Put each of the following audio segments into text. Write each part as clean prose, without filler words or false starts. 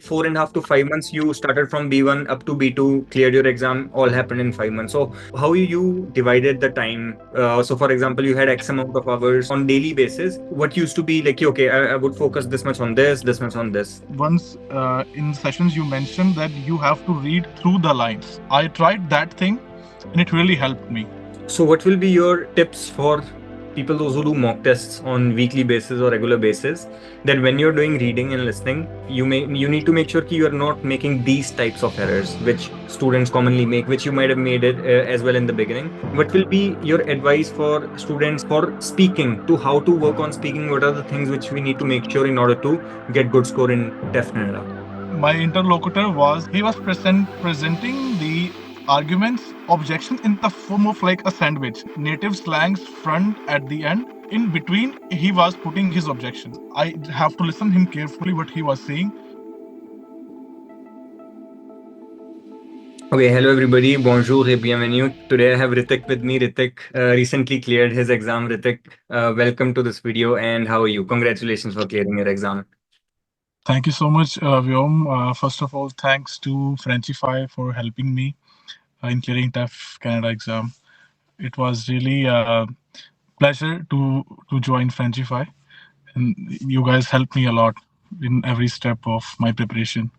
4.5 to 5 months, you started from B1 up to B2, cleared your exam, all happened in 5 months. So how you divided the time? So for example, you had X amount of hours on daily basis. What used to be like, okay, I would focus this much on this much on this. Once in sessions you mentioned that you have to read through the lines. I tried that thing and it really helped me. So what will be your tips for people those who do mock tests on weekly basis or regular basis, that when you're doing reading and listening, you need to make sure that you are not making these types of errors which students commonly make, which you might have made it as well in the beginning. What will be your advice for students for speaking, to how to work on speaking? What are the things which we need to make sure in order to get good score in TEF Canada? My interlocutor was presenting the arguments, objections in the form of like a sandwich. Native slangs front at the end. In between, he was putting his objections. I have to listen him carefully what he was saying. Okay, hello everybody. Bonjour et bienvenue. Today I have Ritik with me. Ritik recently cleared his exam. Ritik, welcome to this video. And how are you? Congratulations for clearing your exam. Thank you so much, Vyom. First of all, thanks to Frenchify for helping me in clearing TEF Canada exam. It was really a pleasure to join Frenchify, and you guys helped me a lot in every step of my preparation.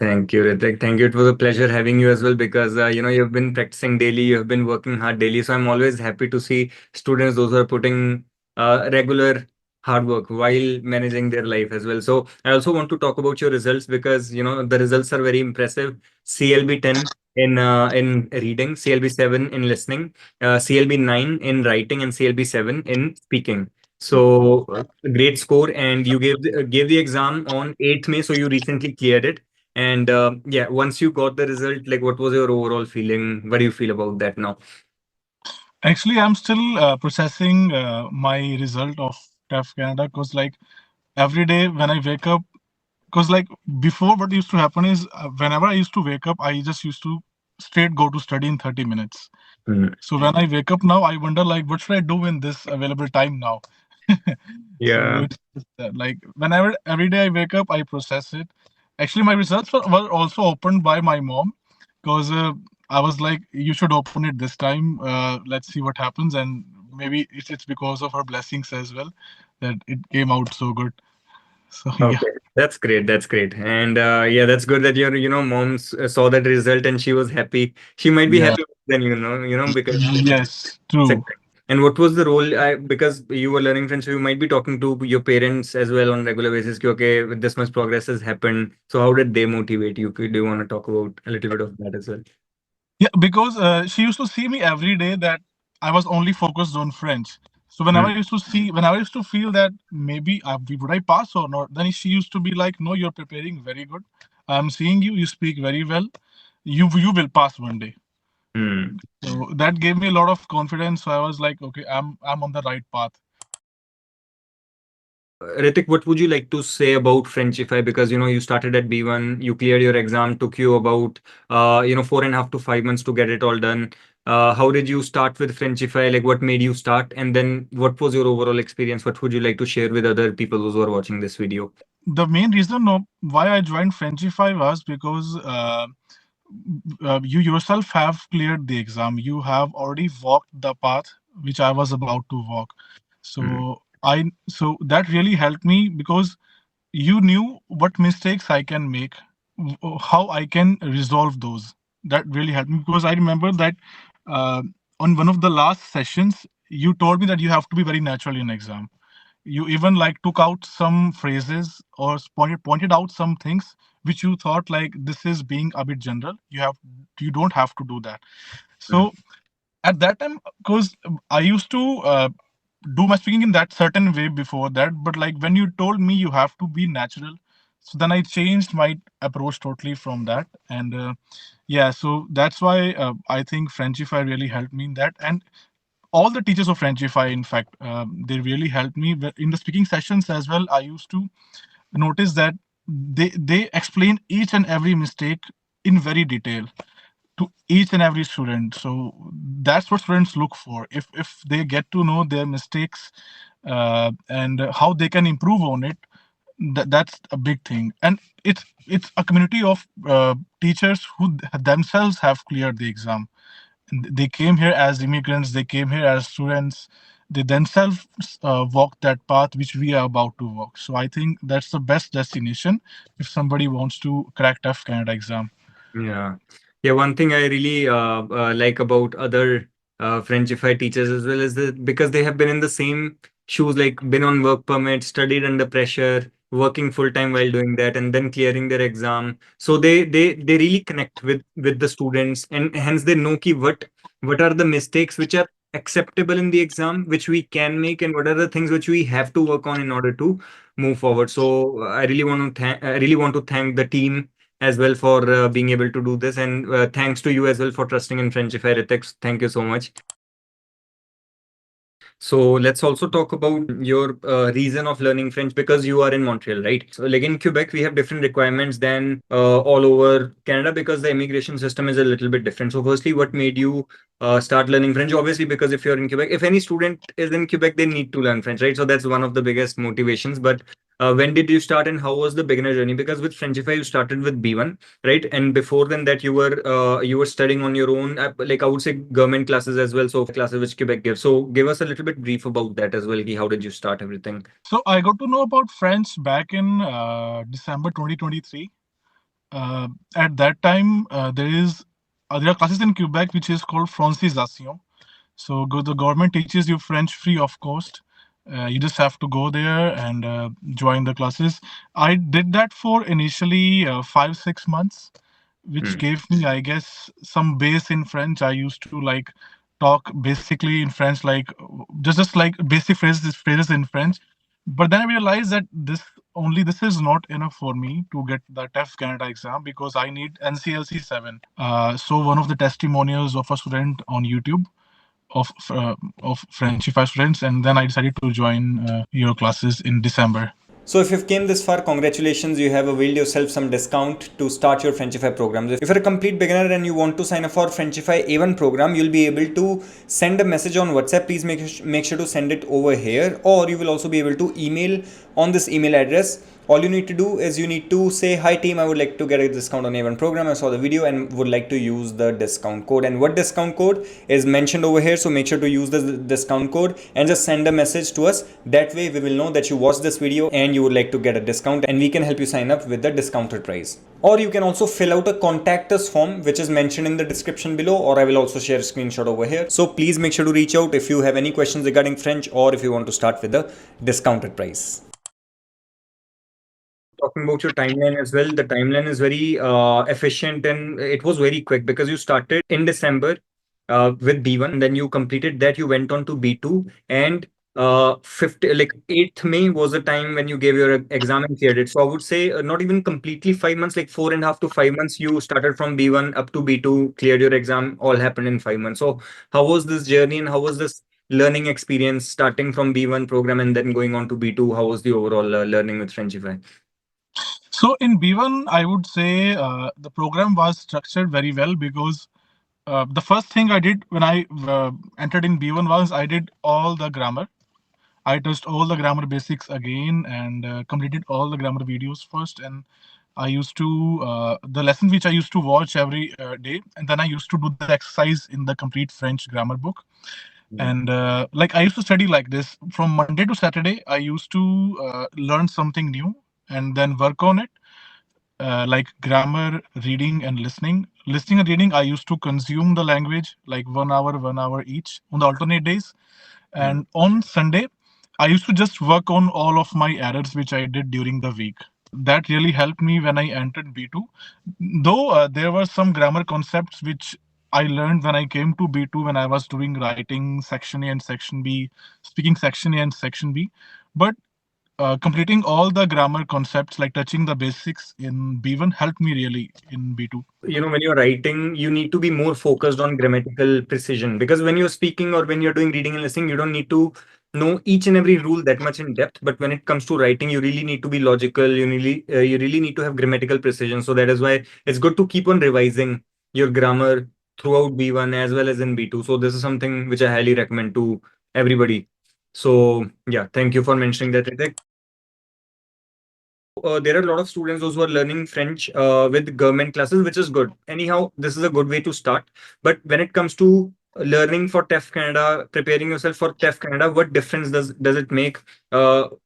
Thank you, Ritik. Thank you. It was a pleasure having you as well because you've been practicing daily, you've been working hard daily. So I'm always happy to see students those who are putting regular hard work while managing their life as well. So I also want to talk about your results because the results are very impressive. CLB 10 in reading, CLB 7 in listening, CLB 9 in writing, and CLB 7 in speaking. So great score, and you gave the exam on 8th May, so you recently cleared it. And yeah, once you got the result, like what was your overall feeling? What do you feel about that now? Actually, I'm still processing my result of TEF Canada because like every day when I wake up, because like before what used to happen is whenever I used to wake up, I just used to straight go to study in 30 minutes. Mm. So when I wake up now, I wonder like what should I do in this available time now? So Yeah. it's like whenever every day I wake up, I process it. Actually, my results were also opened by my mom because I was like, you should open it this time. Let's see what happens, and maybe it's because of her blessings as well that it came out so good. So yeah. Okay. That's great. That's great. And yeah, that's good that your mom saw that result and she was happy. She might be Yeah. happy then because Yes. it's a True. and what was the role? Because you were learning French, so you might be talking to your parents as well on regular basis. Okay, with this much progress has happened. So how did they motivate you? Do you want to talk about a little bit of that as well? Yeah, because she used to see me every day that I was only focused on French. So whenever I used to feel that maybe would I pass or not, then she used to be like, "No, you're preparing very good. I'm seeing you. You speak very well. You will pass one day." Mm. So that gave me a lot of confidence. So I was like, "Okay, I'm on the right path." Ritik, what would you like to say about Frenchify? Because you started at B1, you cleared your exam, took you about 4.5 to 5 months to get it all done. How did you start with Frenchify? Like, what made you start? And then what was your overall experience? What would you like to share with other people who are watching this video? The main reason why I joined Frenchify was because you yourself have cleared the exam. You have already walked the path which I was about to walk. Mm. So that really helped me because you knew what mistakes I can make, how I can resolve those. That really helped me because I remember that uh, on one of the last sessions, you told me that you have to be very natural in exam. You even like took out some phrases or pointed out some things which you thought like this is being a bit general. You don't have to do that. Mm. So at that time, because I used to do my speaking in that certain way before that, but like when you told me you have to be natural, so then I changed my approach totally from that. And yeah, so that's why I think Frenchify really helped me in that. And all the teachers of Frenchify, in fact, they really helped me in the speaking sessions as well. I used to notice that they explain each and every mistake in very detail to each and every student. So that's what students look for. If they get to know their mistakes and how they can improve on it, That's a big thing, and it's a community of teachers who themselves have cleared the exam. They came here as immigrants, they came here as students, they themselves walked that path which we are about to walk. So I think that's the best destination if somebody wants to crack TEF Canada exam. Yeah. Yeah, one thing I really like about other Frenchify teachers as well is that because they have been in the same shoes, like been on work permit, studied under pressure, working full time while doing that, and then clearing their exam. So they really connect with the students, and hence they know ki what are the mistakes which are acceptable in the exam, which we can make, and what are the things which we have to work on in order to move forward. So I really want to thank the team as well for being able to do this. And thanks to you as well for trusting in Frenchify, Ritik. Thank you so much. So let's also talk about your reason of learning French because you are in Montreal, right? So like in Quebec, we have different requirements than all over Canada because the immigration system is a little bit different. So firstly, what made you start learning French? Obviously, because if you're in Quebec, if any student is in Quebec, they need to learn French, right? So that's one of the biggest motivations. But when did you start and how was the beginner journey? Because with Frenchify, you started with B1, right? And before then that you were studying on your own, like I would say government classes as well, so classes which Quebec gives. So give us a little bit brief about that as well. How did you start everything? So I got to know about French back in December 2023. Uh, at that time, there are classes in Quebec which is called Francisation. So the government teaches you French free of cost. You just have to go there and join the classes. I did that for initially 5 6 months, which Hmm. gave me, I guess, some base in French. I used to like talk basically in French, like just like basic phrases in French. But then I realized that this is not enough for me to get the TEF Canada exam because I need NCLC 7. So one of the testimonials of a student on YouTube of of Frenchify students, and then I decided to join your classes in December. So if you've came this far, congratulations, you have availed yourself some discount to start your Frenchify programs. If you're a complete beginner and you want to sign up for Frenchify A1 program, you'll be able to send a message on WhatsApp. Please make sure to send it over here, or you will also be able to email on this email address. All you need to do is you need to say, hi team, I would like to get a discount on A1 program. I saw the video and would like to use the discount code. And what discount code is mentioned over here. So make sure to use the discount code and just send a message to us. That way we will know that you watched this video and you would like to get a discount, and we can help you sign up with the discounted price. Or you can also fill out a contact us form which is mentioned in the description below, or I will also share a screenshot over here. So please make sure to reach out if you have any questions regarding French or if you want to start with the discounted price. Talking about your timeline as well, the timeline is very efficient and it was very quick because you started in December with B1, and then you completed that. You went on to B2, and 50, like 8th May was the time when you gave your exam and cleared it. So I would say not even completely 5 months, like 4.5 to 5 months. You started from B1 up to B2, cleared your exam, all happened in 5 months. So how was this journey and how was this learning experience starting from B1 program and then going on to B2? How was the overall learning with Frenchify? So in B1, I would say the program was structured very well because the first thing I did when I entered in B1 was I did all the grammar. I touched all the grammar basics again and completed all the grammar videos first. And I used to the lessons which I used to watch every day, and then I used to do the exercise in the complete French grammar book. Yeah. And like I used to study like this from Monday to Saturday. I used to learn something new and then work on it, like grammar, reading, and listening. Listening and reading, I used to consume the language like 1 hour, 1 hour each on the alternate days. Yeah. And on Sunday, I used to just work on all of my errors which I did during the week. That really helped me when I entered B2. Though there were some grammar concepts which I learned when I came to B2 when I was doing writing section A and section B, speaking section A and section B. But completing all the grammar concepts, like touching the basics in B1, helped me really in B2. When you're writing, you need to be more focused on grammatical precision because when you're speaking or when you're doing reading and listening, you don't need to know each and every rule that much in depth. But when it comes to writing, you really need to be logical. You really need to have grammatical precision. So that is why it's good to keep on revising your grammar throughout B1 as well as in B2. So this is something which I highly recommend to everybody. So yeah, thank you for mentioning that, Ritik. there are a lot of students those who are learning French with government classes, which is good. Anyhow, this is a good way to start. But when it comes to learning for TEF Canada, preparing yourself for TEF Canada, what difference does it make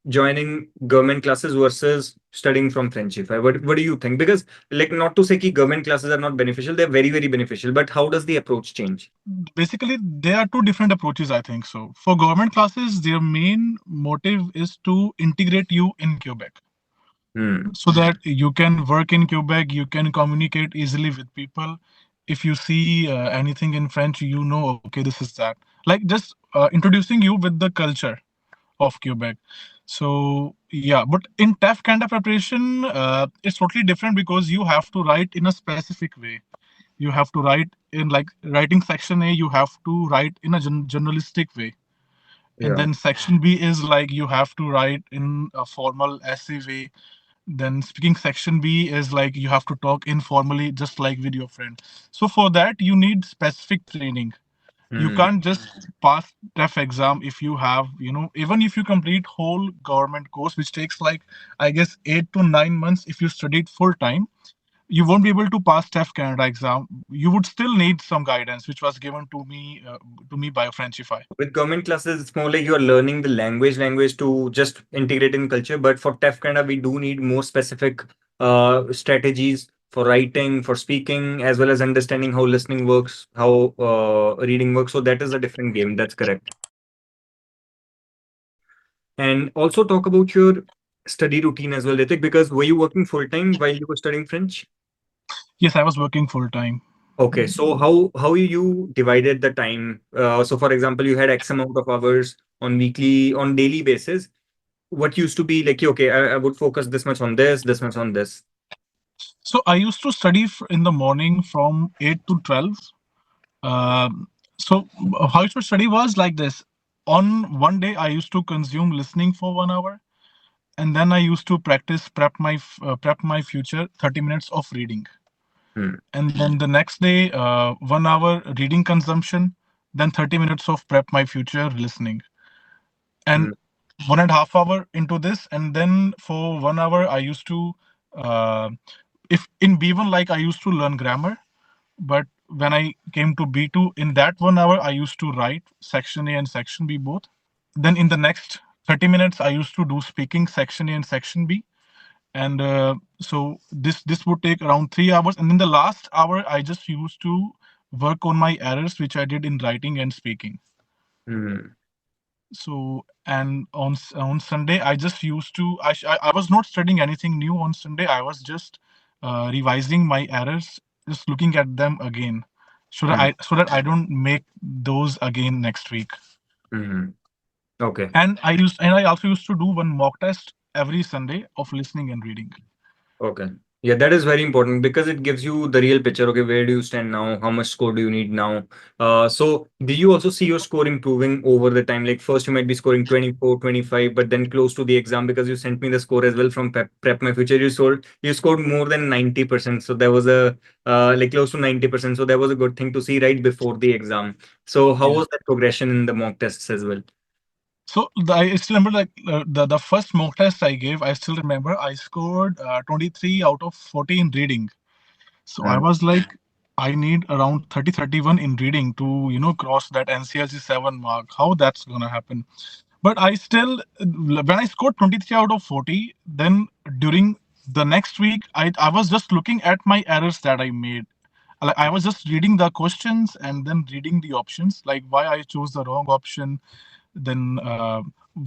joining government classes versus studying from Frenchify? What do you think? Because like not to say that government classes are not beneficial, they're very, very beneficial. But how does the approach change? Basically, there are two different approaches, I think so. For government classes, their main motive is to integrate you in Quebec Hmm. so that you can work in Quebec, you can communicate easily with people. If you see anything in French, you know, okay, this is that. Like just introducing you with the culture of Quebec. So yeah, but in TEF kind of preparation, it's totally different because you have to write in a specific way. You have to write in like writing section A, you have to write in a journalistic way. And Yeah. then section B is like you have to write in a formal essay way. Then speaking section B is like you have to talk informally, just like with your friend. So for that, you need specific training. You Hmm. can't just pass TEF exam if you have, even if you complete whole government course, which takes like, I guess, 8 to 9 months if you studied full time, you won't be able to pass TEF Canada exam. You would still need some guidance, which was given to me by Frenchify. With government classes, it's more like you're learning the language to just integrate in culture. But for TEF Canada, we do need more specific strategies for writing, for speaking, as well as understanding how listening works, how reading works. So that is a different game. That's correct. And also talk about your study routine as well, Ritik, because were you working full time while you were studying French? Yes, I was working full time. Okay, so how you divided the time? So for example, you had X amount of hours on weekly, on daily basis. What used to be like, okay, I would focus this much on this much on this. So I used to study in the morning from 8 to 12. So how it was study was like this. On one day, I used to consume listening for 1 hour, and then I used to prep my future 30 minutes of reading, Hmm. and then the next day 1 hour reading consumption, then 30 minutes of prep my future listening, and Hmm. 1.5 hour into this, and then for 1 hour I used to uh, if in B1 like I used to learn grammar, but when I came to B2, in that 1 hour I used to write section A and section B both. Then in the next 30 minutes I used to do speaking section A and section B, and so this would take around 3 hours, and in the last hour I just used to work on my errors which I did in writing and speaking. Hmm. So and on Sunday I just used to I was not studying anything new on Sunday. I was just revising my errors, just looking at them again, Hmm. so that I don't make those again next week. Hmm. Okay. And I also used to do one mock test every Sunday of listening and reading. Okay. Yeah, that is very important because it gives you the real picture. Okay, where do you stand now? How much score do you need now? So do you also see your score improving over the time? Like first you might be scoring 24, 25, but then close to the exam because you sent me the score as well from Prep My Future. You scored more than 90%. So there was a like close to 90%. So that was a good thing to see right before the exam. So how Yeah. was that progression in the mock tests as well? So I still remember like the first mock test I gave. I still remember I scored 23 out of 40 in reading. So I Mm, was like, I need around 30-31 in reading to, cross that NCLC 7 mark. How that's gonna happen? But I still, when I scored 23 out of 40, then during the next week, I was just looking at my errors that I made. Like I was just reading the questions and then reading the options, like why I chose the wrong option, then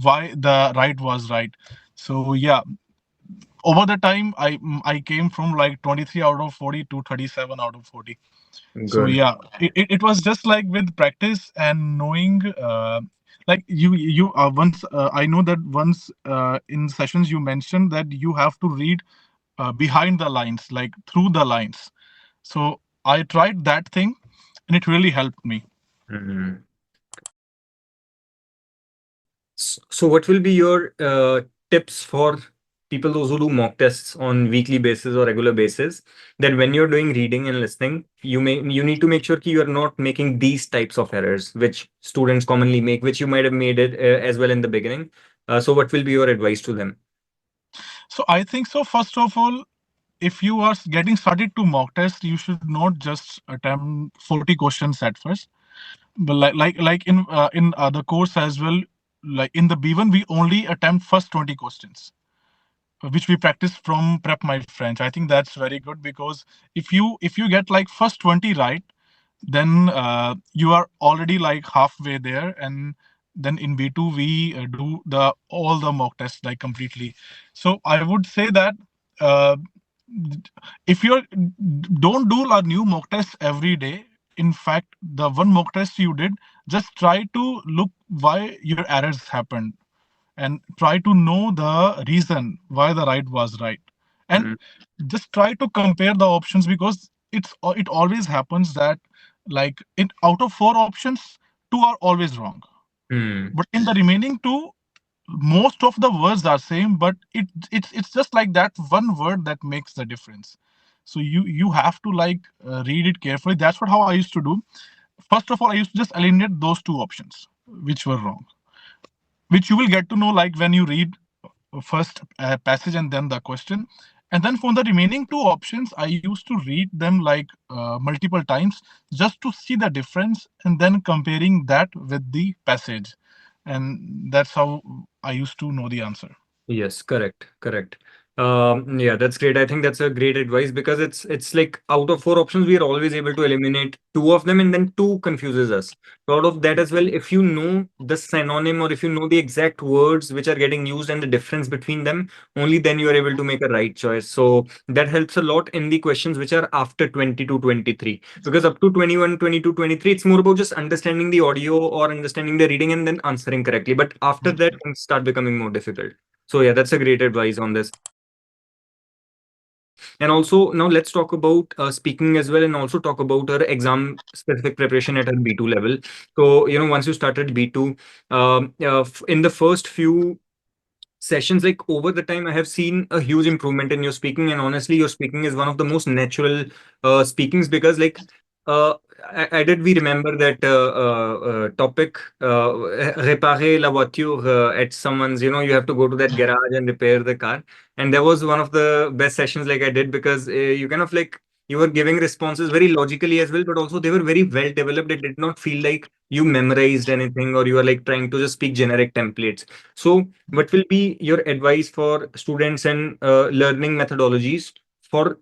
why the right was right. So yeah, over the time I came from like 23 out of 40 to 37 out of 40. So good. yeah, it was just like with practice and knowing like you once I know that once in sessions you mentioned that you have to read behind the lines, like through the lines. So I tried that thing and it really helped me. Mhm. So what will be your tips for people those who do mock tests on weekly basis or regular basis? That when you're doing reading and listening, you need to make sure that you are not making these types of errors which students commonly make, which you might have made it as well in the beginning. So what will be your advice to them? So I think so. First of all, if you are getting started to mock test, you should not just attempt 40 questions at first. But like in the course as well, like in the B1, we only attempt first 20 questions, which we practice from Prep My French. I think that's very good because if you get like first 20 right, then you are already like halfway there. And then in B2 we do the all the mock tests like completely. So I would say that uh, if you're don't do a new mock test every day. In fact, the one mock test you did, just try to look why your errors happened and try to know the reason why the right was right. And Mm, just try to compare the options, because it always happens that like in out of four options, two are always wrong, mm, but in the remaining two, most of the words are same, but it's just like that one word that makes the difference. So you have to like read it carefully. That's what how I used to do. First of all, I used to just eliminate those two options which were wrong, which you will get to know like when you read first passage and then the question. And then for the remaining two options, I used to read them like multiple times just to see the difference and then comparing that with the passage. And that's how I used to know the answer. yes, correct, correct. Yeah, that's great. I think that's a great advice because it's like out of four options, we are always able to eliminate two of them, and then two confuses us. So out of that as well, if you know the synonym or if you know the exact words which are getting used and the difference between them, only then you are able to make a right choice. So that helps a lot in the questions which are after 20 to 23. Because up to 21, 22, 23, it's more about just understanding the audio or understanding the reading and then answering correctly. But after that, things start becoming more difficult. So yeah, that's a great advice on this. And also now let's talk about speaking as well, and also talk about our exam specific preparation at our B2 level. So once you started B2, in the first few sessions, like over the time, I have seen a huge improvement in your speaking, and honestly your speaking is one of the most natural speakings because like uh, I did we remember that topic, réparer la voiture at someone's, you have to go to that garage and repair the car. And that was one of the best sessions like I did because you kind of like you were giving responses very logically as well, but also they were very well developed. It did not feel like you memorized anything or you are like trying to just speak generic templates. So what will be your advice for students and learning methodologies for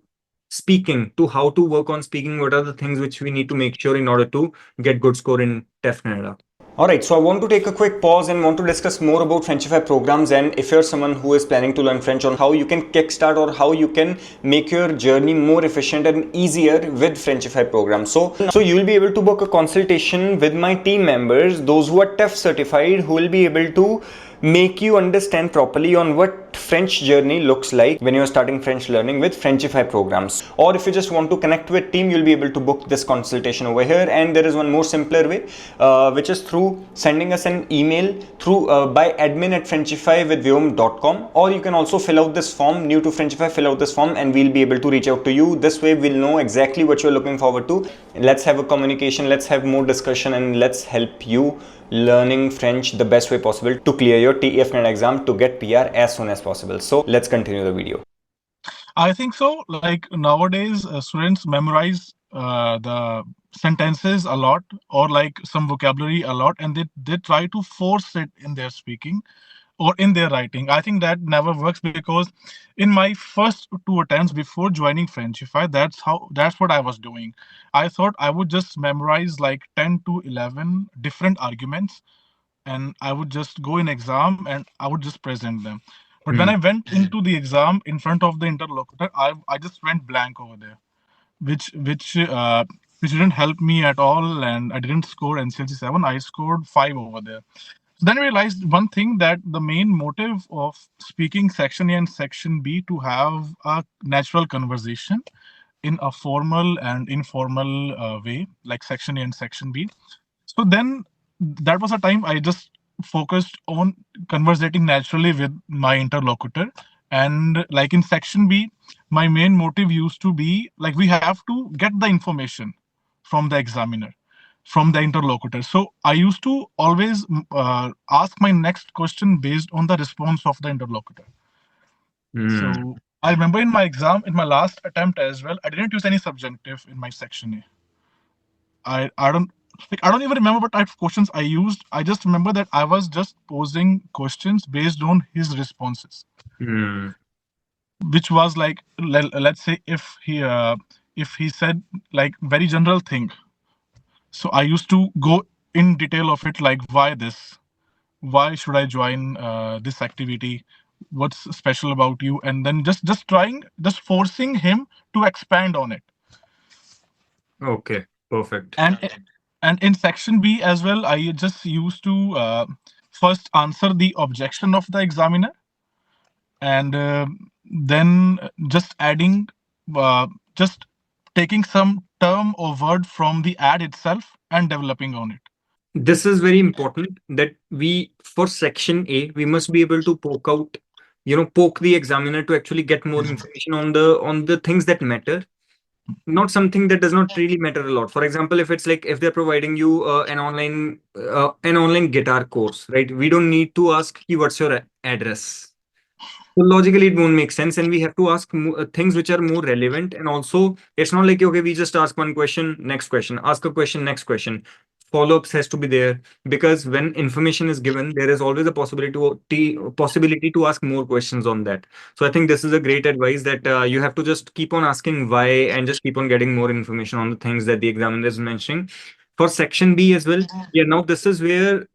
speaking, to how to work on speaking? What are the things which we need to make sure in order to get good score in TEF Canada? All right, so I want to take a quick pause and want to discuss more about Frenchify programs. And if you're someone who is planning to learn French, on how you can kickstart or how you can make your journey more efficient and easier with Frenchify programs. So you will be able to book a consultation with my team members, those who are TEF certified, who will be able to make you understand properly on what French journey looks like when you're starting French learning with Frenchify programs. Or if you just want to connect with team, you'll be able to book this consultation over here. And there is one more simpler way, which is through sending us an email through by admin@frenchify with vyom.com. Or you can also fill out this form, new to Frenchify, fill out this form and we'll be able to reach out to you. This way we'll know exactly what you're looking forward to. Let's have a communication, let's have more discussion, and let's help you learning French the best way possible to clear your TEF Canada exam to get PR as soon as possible. So let's continue the video. I think so. Like nowadays, students memorize the sentences a lot, or like some vocabulary a lot, and they try to force it in their speaking or in their writing. I think that never works, because in my first two attempts before joining Frenchify, that's what I was doing. I thought I would just memorize like 10 to 11 different arguments, and I would just go in exam and I would just present them. But when I went into the exam in front of the interlocutor, I just went blank over there, which didn't help me at all, and I didn't score NCLC 7. I scored 5 over there. So then I realized one thing, that the main motive of speaking section A and section B to have a natural conversation in a formal and informal way, like section A and section B. So then that was a time I just focused on conversating naturally with my interlocutor. And like in section B, my main motive used to be like we have to get the information from the examiner, from the interlocutor. So I used to always ask my next question based on the response of the interlocutor. Hmm. So I remember in my exam, in my last attempt as well, I didn't use any subjunctive in my section A. I don't like, I don't even remember what type of questions I used. I just remember that I was just posing questions based on his responses, Hmm. which was like, let's say if he said like very general thing, so I used to go in detail of it, like why this, why should I join this activity, what's special about you, and then just forcing him to expand on it. Okay. Perfect. and i- and in section B as well, I just used to first answer the objection of the examiner, and then just adding just taking some term or word from the ad itself and developing on it. This is very important that we, for section A, we must be able to poke out, poke the examiner to actually get more information on the things that matter, not something that does not really matter a lot. For example, if it's like if they're providing you an online guitar course, right? We don't need to ask you what's your address. So logically, it won't make sense, and we have to ask things which are more relevant. And also, it's not like okay, we just ask one question, next question, ask a question, next question. Follow-ups has to be there because when information is given, there is always a possibility to ask more questions on that. So I think this is a great advice that you have to just keep on asking why and just keep on getting more information on the things that the examiner is mentioning. For section B as well, yeah. Now this is where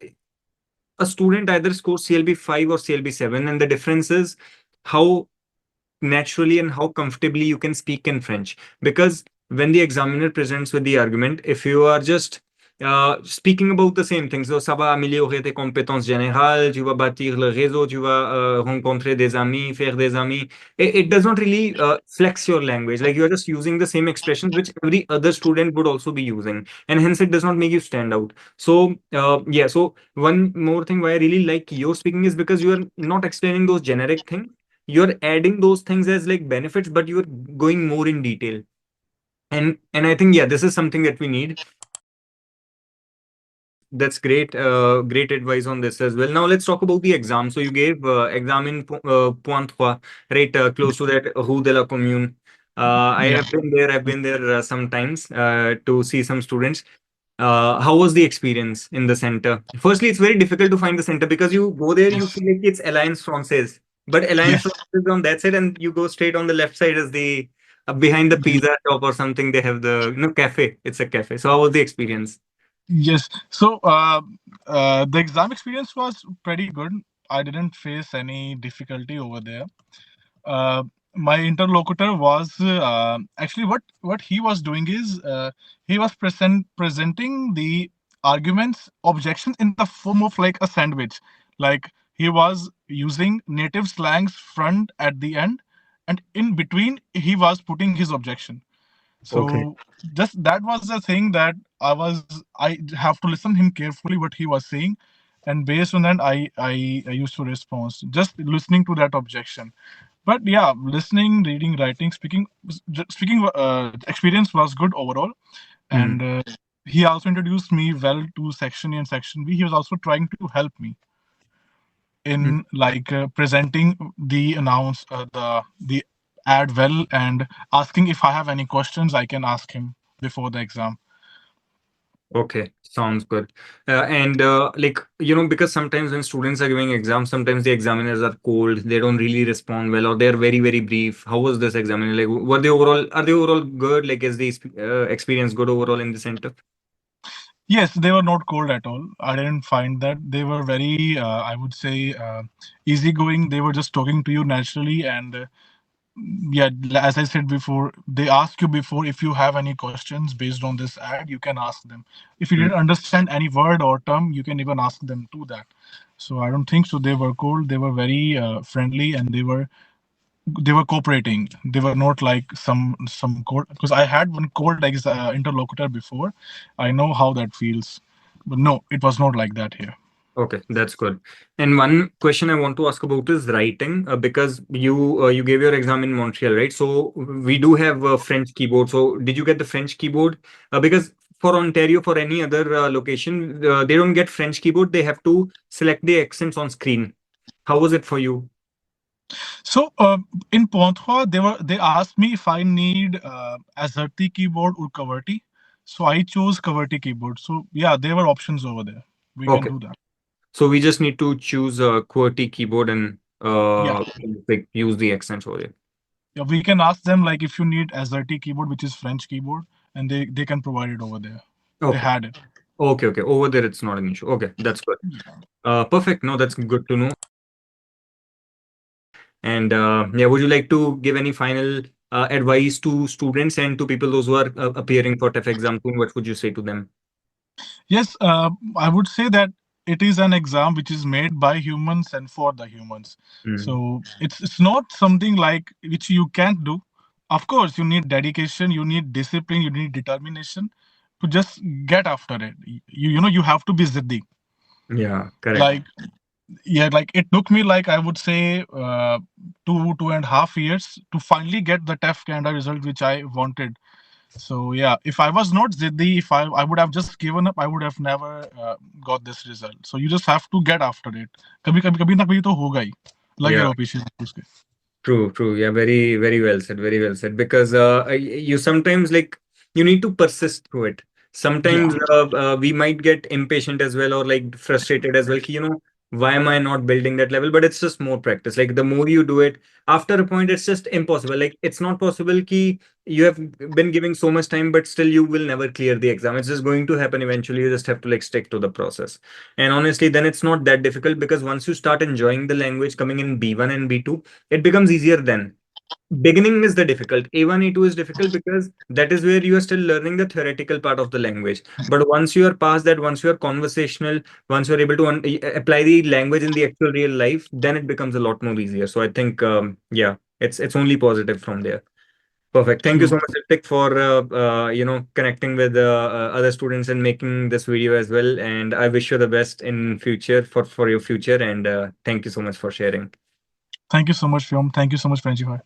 a student either scores CLB 5 or CLB 7, and the difference is how naturally and how comfortably you can speak in French. Because when the examiner presents with the argument, if you are just speaking about the same thing, so ça va améliorer tes compétences générales, tu vas bâtir le réseau, tu vas rencontrer des amis, faire des amis. It does not really flex your language. Like you are just using the same expressions which every other student would also be using, and hence it does not make you stand out. So yeah. So one more thing why I really like your speaking is because you are not explaining those generic things, you're adding those things as like benefits, but you're going more in detail. And I think yeah, this is something that we need. That's great. Great advice on this as well. Now let's talk about the exam. So you gave exam in Point Trois, right? Close to that Rue de la Commune. I Yeah. have been there. I've been there sometimes to see some students. How was the experience in the center? Firstly, it's very difficult to find the center because you go there, you Yes. feel like it's Alliance Francaise, but Alliance Yes. Francaise is on that side, and you go straight on the left side is the behind the The- pizza shop or something. They have the cafe. It's a cafe. So how was the experience? yes. So the exam experience was pretty good. I didn't face any difficulty over there. uh, my interlocutor was actually what he was doing is he was presenting the arguments objections in the form of like a sandwich, like he was using native slangs front at the end, and in between he was putting his objection. Okay. So just that was the thing that I have to listen him carefully what he was saying, and based on that I used to respond just listening to that objection. But yeah, listening, reading, writing, speaking experience was good overall. Hmm. And he also introduced me well to section A and section B. He was also trying to help me Hmm. in like presenting the the ad well, and asking if I have any questions I can ask him before the exam. Okay, sounds good. And like because sometimes when students are giving exams, sometimes the examiners are cold. They don't really respond well, or they're very very brief. How was this examiner? Like, were they overall? Are they overall good? Like, is the experience good overall in the center? Yes, they were not cold at all. I didn't find that. They were very, I would say, easygoing. They were just talking to you naturally. And yeah, as I said before, they ask you before if you have any questions based on this ad, you can ask them. If you Hmm. didn't understand any word or term, you can even ask them to that. So I don't think so. They were cold. They were very friendly, and they were cooperating. They were not like some cold, because I had one cold interlocutor before. I know how that feels, but no, it was not like that here. Okay, that's good. And one question I want to ask about is writing, because you gave your exam in Montreal, right? So we do have a French keyboard. So did you get the French keyboard? Because for Ontario, for any other location, they don't get French keyboard. They have to select the accents on screen. How was it for you? So in Pontwa, they asked me if I need Azerty keyboard or Kaverty. So I chose Kaverty keyboard. So yeah, there were options over there. We can Okay. do that. So we just need to choose a QWERTY keyboard and Yeah, like use the accents over there. yeah. We can ask them like if you need Azerty keyboard, which is French keyboard, and they can provide it over there. They Okay. had it. Okay. Okay. Over there, it's not an issue. Okay. That's good. Yeah. Perfect. No, that's good to know. And yeah, would you like to give any final advice to students and to people those who are appearing for TEF exam soon? What would you say to them? Yes, I would say that it is an exam which is made by humans and for the humans. Mm. So it's not something like which you can't do. Of course, you need dedication, you need discipline, you need determination to just get after it. You know you have to be ziddi. Yeah, correct. Like yeah, like it took me like I would say 2.5 years to finally get the TEF Canada result which I wanted. So yeah, if I was not Ziddi, if I would have just given up, I would have never got this result. So you just have to get after it. कभी ना कभी तो होगा ही. लगे Yeah. रहो पीछे उसके. True, true. Yeah, very, very well said. Very well said. Because you sometimes like you need to persist through it. Yeah, Sometimes we might get impatient as well or like frustrated as well. Ki, why am I not building that level? But it's just more practice. Like the more you do it, after a point, it's just impossible. Like it's not possible ki you have been giving so much time, but still you will never clear the exam. It's just going to happen eventually. You just have to like stick to the process. And honestly, then it's not that difficult because once you start enjoying the language coming in B1 and B2, it becomes easier then. Beginning is the difficult. A1, A2 is difficult because that is where you are still learning the theoretical part of the language. But once you are past that, once you are conversational, once you are able to apply the language in the actual real life, then it becomes a lot more easier. So I think, yeah, it's only positive from there. Perfect. Thank you so true. much, Ritik, for connecting with other students and making this video as well. And I wish you the best in future for your future. And thank you so much for sharing. Thank you so much, Vyom. Thank you so much, Frenchify.